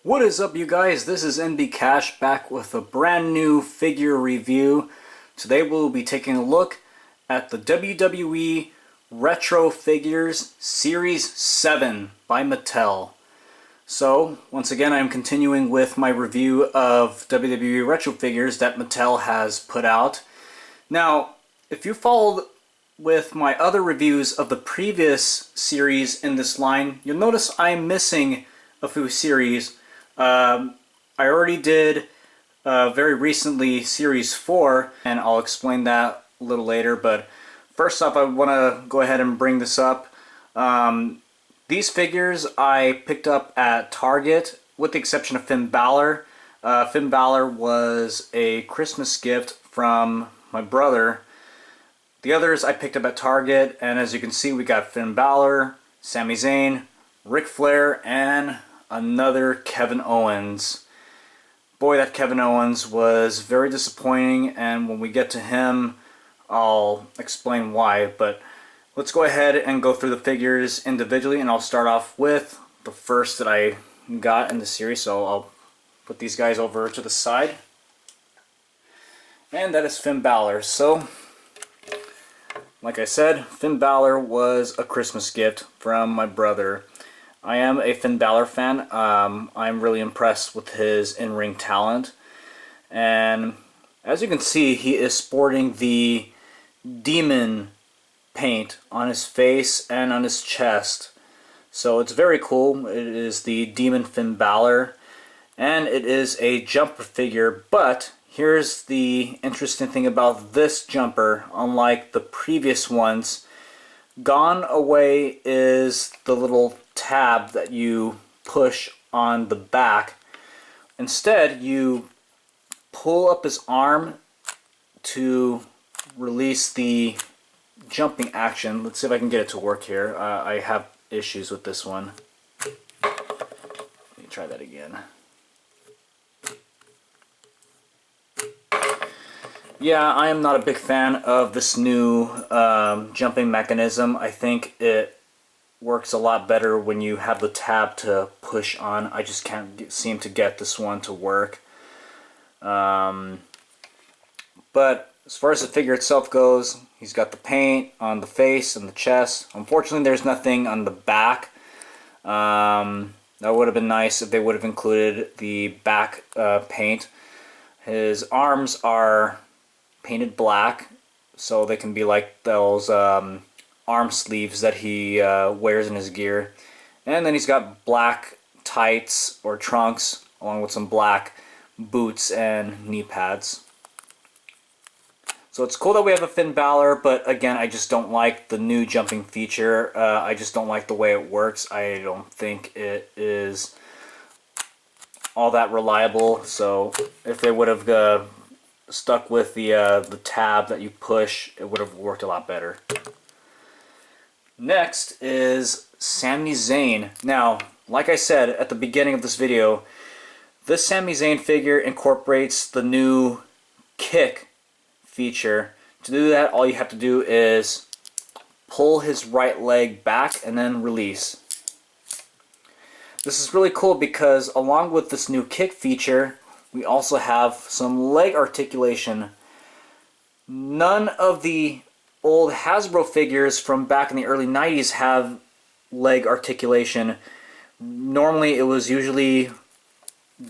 What is up, you guys? This is NB Cash back with a brand new figure review. Today we'll be taking a look at the WWE Retro Figures Series 7 by Mattel. So, once again, I'm continuing with my review of WWE Retro Figures that Mattel has put out. Now, if you followed with my other reviews of the previous series in this line, you'll notice I'm missing a few series. I already did very recently Series 4, and I'll explain that a little later, but first off I want to go ahead and bring this up. These figures I picked up at Target, with the exception of Finn Balor. Finn Balor was a Christmas gift from my brother. The others I picked up at Target, and as you can see we got Finn Balor, Sami Zayn, Ric Flair, and another Kevin Owens. Boy, that Kevin Owens was very disappointing, and when we get to him I'll explain why, but let's go ahead and go through the figures individually, and I'll start off with the first that I got in the series. So I'll put these guys over to the side, and that is Finn Balor. So like I said, Finn Balor was a Christmas gift from my brother. I am a Finn Balor fan. I'm really impressed with his in-ring talent. And as you can see, he is sporting the demon paint on his face and on his chest. So it's very cool. It is the Demon Finn Balor. And it is a jumper figure, but here's the interesting thing about this jumper. Unlike the previous ones, gone away is the little tab that you push on the back. Instead, you pull up his arm to release the jumping action. Let's see if I can get it to work here. I have issues with this one. Let me try that again. Yeah, I am not a big fan of this new jumping mechanism. I think it works a lot better when you have the tab to push on. I just can't seem to get this one to work. But as far as the figure itself goes, he's got the paint on the face and the chest. Unfortunately, there's nothing on the back. That would have been nice if they would have included the back paint. His arms are painted black, so they can be like those arm sleeves that he wears in his gear. And then he's got black tights or trunks along with some black boots and knee pads. So it's cool that we have a Finn Balor, but again, I just don't like the new jumping feature. I just don't like the way it works. I don't think it is all that reliable. So if they would have stuck with the tab that you push, it would have worked a lot better. Next is Sami Zayn. Now, like I said at the beginning of this video, this Sami Zayn figure incorporates the new kick feature. To do that, all you have to do is pull his right leg back and then release. This is really cool because along with this new kick feature, we also have some leg articulation. None of the old Hasbro figures from back in the early 90s have leg articulation. Normally it was usually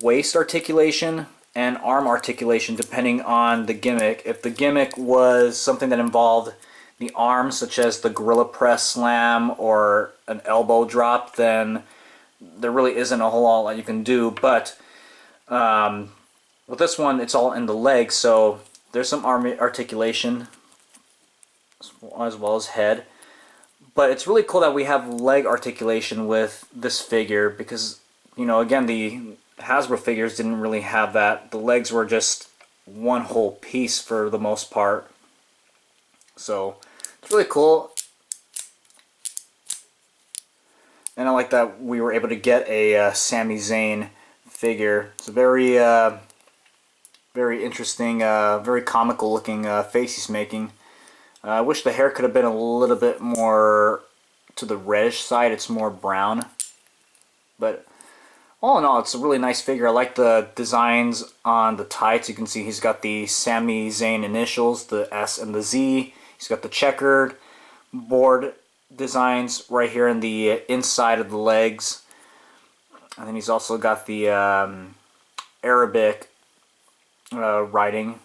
waist articulation and arm articulation depending on the gimmick. If the gimmick was something that involved the arms, such as the gorilla press slam or an elbow drop, then there really isn't a whole lot you can do. But with this one, it's all in the leg, so there's some arm articulation as well as head. But it's really cool that we have leg articulation with this figure because, you know, again, the Hasbro figures didn't really have that. The legs were just one whole piece for the most part. So it's really cool. And I like that we were able to get a Sami Zayn figure. It's a very, very interesting, very comical looking face he's making. I wish the hair could have been a little bit more to the reddish side. It's more brown. But All in all, it's a really nice figure. I like the designs on the tights. You can see he's got the Sami Zayn initials, the S and the Z. He's got the checkered board designs right here in the inside of the legs. And then he's also got the Arabic writing.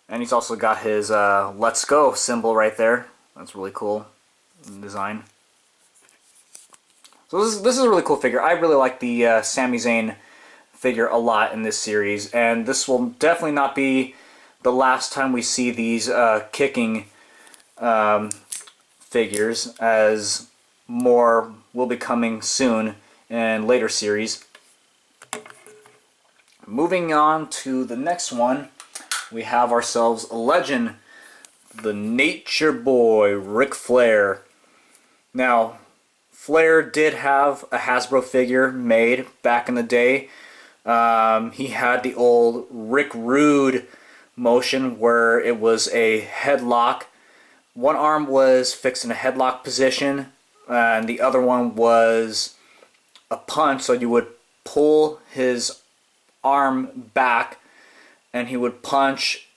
And he's also got his Let's Go symbol right there. That's really cool design. So this is a really cool figure. I really like the Sami Zayn figure a lot in this series, and this will definitely not be the last time we see these kicking figures, as more will be coming soon in later series. Moving on to the next one, we have ourselves a legend, the Nature Boy, Ric Flair. Now, Flair did have a Hasbro figure made back in the day. He had the old Rick Rude motion where it was a headlock. One arm was fixed in a headlock position and the other one was a punch, so you would pull his arm back and he would punch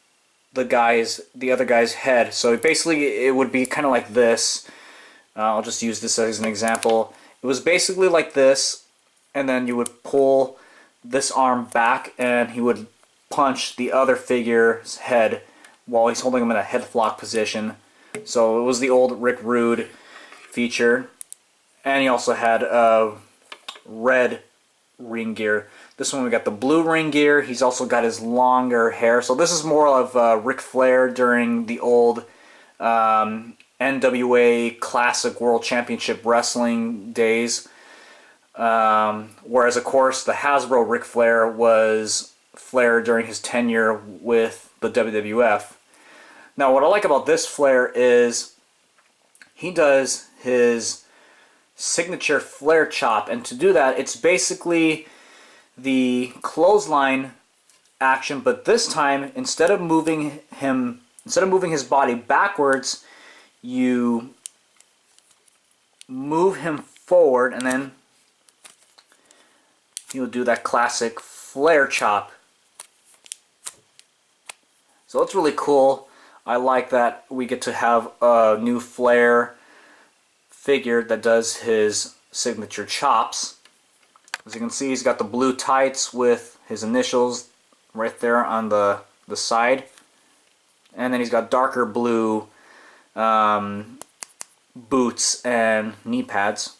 the other guy's head. So basically it would be kind of like this. I'll just use this as an example. It was basically like this, and then you would pull this arm back and he would punch the other figure's head while he's holding him in a headlock position. So it was the old Rick Rude feature. And he also had red ring gear. This one we got the blue ring gear. He's also got his longer hair. So this is more of Ric Flair during the old NWA Classic World Championship Wrestling days. Whereas, of course, the Hasbro Ric Flair was Flair during his tenure with the WWF. Now, what I like about this Flair is he does his signature Flair chop, and to do that, it's basically the clothesline action, but this time, instead of moving his body backwards, you move him forward, and then he'll do that classic Flair chop. So it's really cool. I like that we get to have a new Flair figure that does his signature chops. As you can see, he's got the blue tights with his initials right there on the side. And then he's got darker blue boots and knee pads.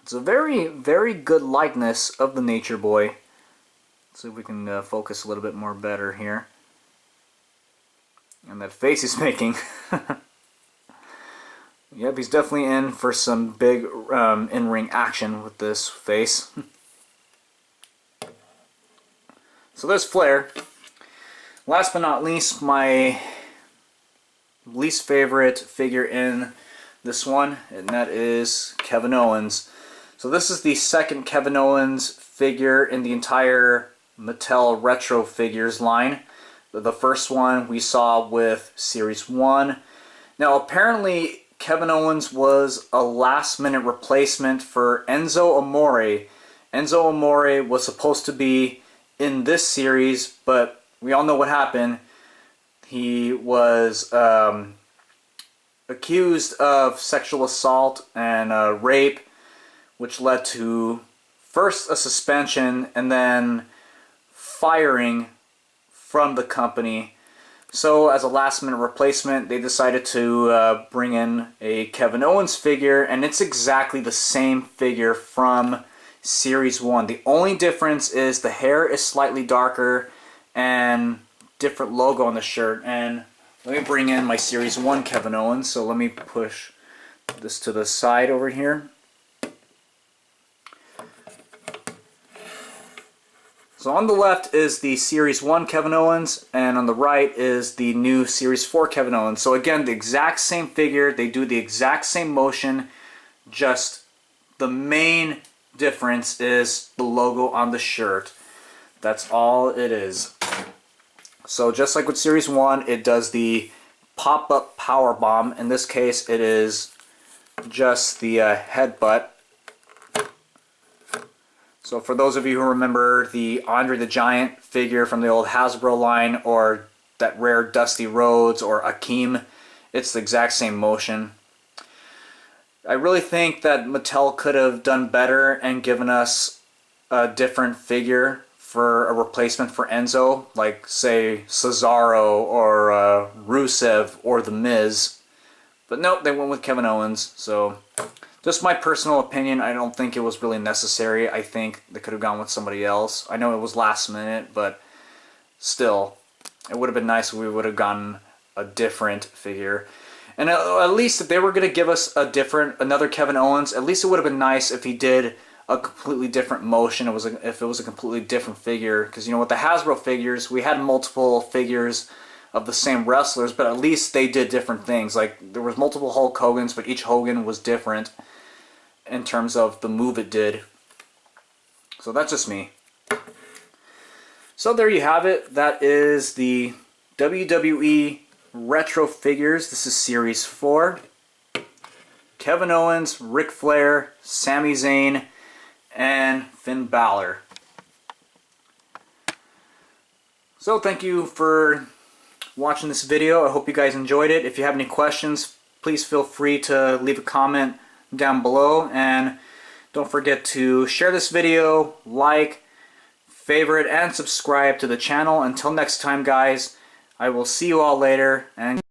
It's a very, very good likeness of the Nature Boy. Let's see if we can focus a little bit more better here. And that face he's making. Yep, he's definitely in for some big in-ring action with this face. So there's Flair. Last but not least, my least favorite figure in this one, and that is Kevin Owens. So this is the second Kevin Owens figure in the entire Mattel Retro Figures line. The first one we saw with Series 1. Now apparently Kevin Owens was a last-minute replacement for Enzo Amore. Enzo Amore was supposed to be in this series, but we all know what happened. He was accused of sexual assault and rape, which led to first a suspension and then firing from the company. So as a last-minute replacement, they decided to bring in a Kevin Owens figure, and it's exactly the same figure from Series 1. The only difference is the hair is slightly darker and different logo on the shirt. And let me bring in my Series 1 Kevin Owens. So let me push this to the side over here. So on the left is the Series 1 Kevin Owens, and on the right is the new Series 4 Kevin Owens. So again, the exact same figure, they do the exact same motion, just the main difference is the logo on the shirt. That's all it is. So just like with Series 1, it does the pop-up power bomb. In this case, it is just the headbutt. So for those of you who remember the Andre the Giant figure from the old Hasbro line, or that rare Dusty Rhodes or Akeem, it's the exact same motion. I really think that Mattel could have done better and given us a different figure for a replacement for Enzo, like say Cesaro or Rusev or The Miz. But nope, they went with Kevin Owens. So just my personal opinion, I don't think it was really necessary. I think they could have gone with somebody else. I know it was last minute, but still, it would have been nice if we would have gotten a different figure. And at least if they were going to give us another Kevin Owens, at least it would have been nice if he did a completely different motion. If it was a completely different figure, because with the Hasbro figures, we had multiple figures of the same wrestlers, but at least they did different things. Like there was multiple Hulk Hogans, but each Hogan was different in terms of the move it did. So that's just me. So there you have it. That is the WWE Retro Figures. This is Series 4. Kevin Owens, Ric Flair, Sami Zayn, and Finn Balor. So thank you for watching this video. I hope you guys enjoyed it. If you have any questions, please feel free to leave a comment down below, and don't forget to share this video, like, favorite, and subscribe to the channel. Until next time, guys, I will see you all later, and